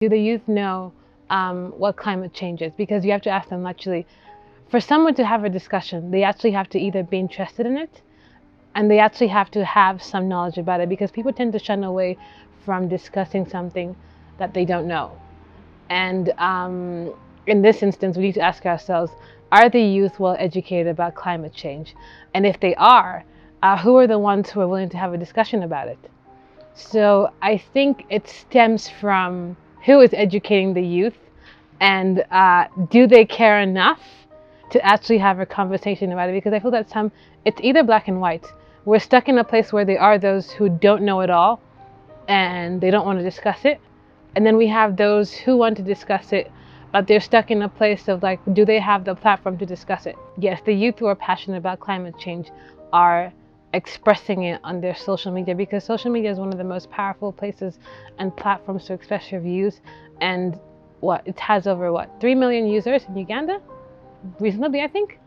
Do the youth know what climate change is? Because you have to ask them actually, for someone to have a discussion, they actually have to either be interested in it and they actually have to have some knowledge about it, because people tend to shun away from discussing something that they don't know. And in this instance, we need to ask ourselves, are the youth well educated about climate change? And if they are, who are the ones who are willing to have a discussion about it? So I think it stems from who is educating the youth, and do they care enough to actually have a conversation about it? Because I feel that it's either black and white. We're stuck in a place where there are those who don't know it all and they don't want to discuss it. And then we have those who want to discuss it, but they're stuck in a place of like, do they have the platform to discuss it? Yes, the youth who are passionate about climate change are expressing it on their social media, because social media is one of the most powerful places and platforms to express your views. And it has over 3 million users in Uganda, reasonably, I think.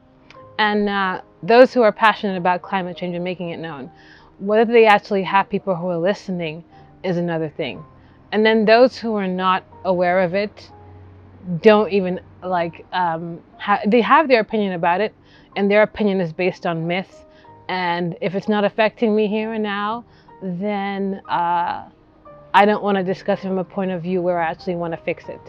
And those who are passionate about climate change and making it known, whether they actually have people who are listening is another thing. And then those who are not aware of it don't even they have their opinion about it, and their opinion is based on myth. And if it's not affecting me here and now, then I don't want to discuss it from a point of view where I actually want to fix it.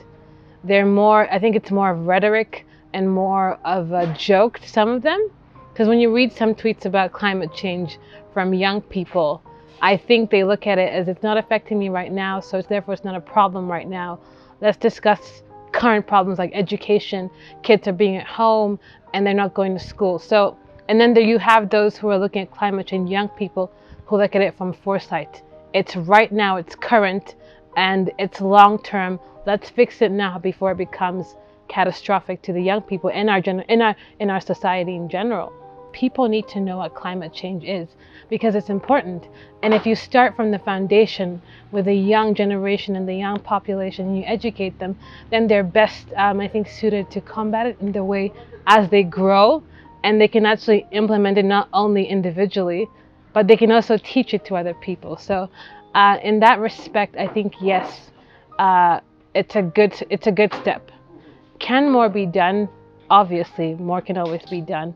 I think it's more of rhetoric and more of a joke to some of them. Because when you read some tweets about climate change from young people, I think they look at it as, it's not affecting me right now, so therefore it's not a problem right now. Let's discuss current problems like education. Kids are being at home and they're not going to school. And then you have those who are looking at climate change, young people who look at it from foresight. It's right now, it's current, and it's long term. Let's fix it now before it becomes catastrophic to the young people in our society in general. People need to know what climate change is, because it's important. And if you start from the foundation with the young generation and the young population, and you educate them, then they're best, I think, suited to combat it in the way as they grow, and they can actually implement it not only individually, but they can also teach it to other people. So in that respect, I think, yes, it's a good step. Can more be done? Obviously, more can always be done.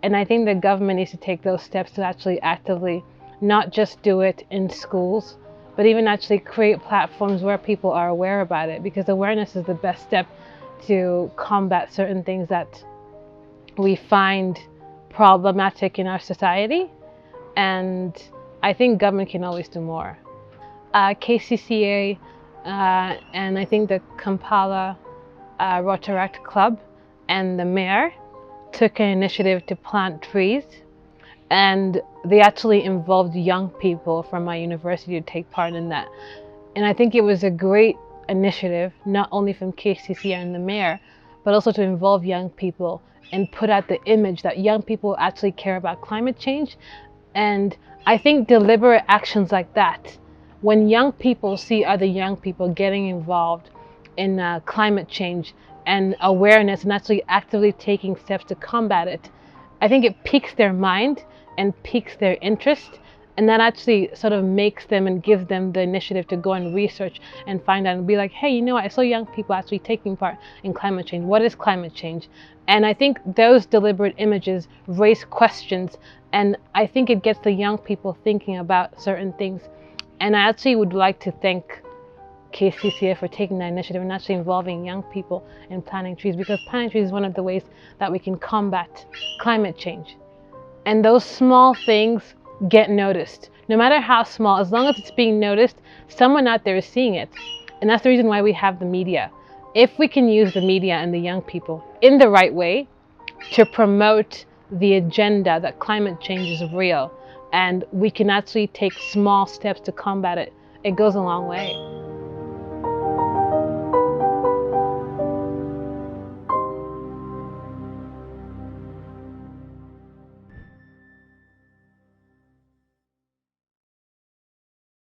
And I think the government needs to take those steps to actually actively not just do it in schools, but even actually create platforms where people are aware about it, because awareness is the best step to combat certain things that we find problematic in our society. And I think government can always do more. KCCA and I think the Kampala Rotaract Club and the mayor took an initiative to plant trees, and they actually involved young people from my university to take part in that. And I think it was a great initiative, not only from KCCA and the mayor, but also to involve young people and put out the image that young people actually care about climate change. And I think deliberate actions like that, when young people see other young people getting involved in climate change and awareness and actually actively taking steps to combat it, I think it piques their mind and piques their interest, and that actually sort of makes them and gives them the initiative to go and research and find out and be like, hey, you know what, I saw young people actually taking part in climate change. What is climate change? And I think those deliberate images raise questions, and I think it gets the young people thinking about certain things. And I actually would like to thank KCCA for taking that initiative and actually involving young people in planting trees, because planting trees is one of the ways that we can combat climate change. And those small things get noticed. No matter how small, as long as it's being noticed, someone out there is seeing it. And that's the reason why we have the media. If we can use the media and the young people in the right way to promote the agenda that climate change is real, and we can actually take small steps to combat it, it goes a long way.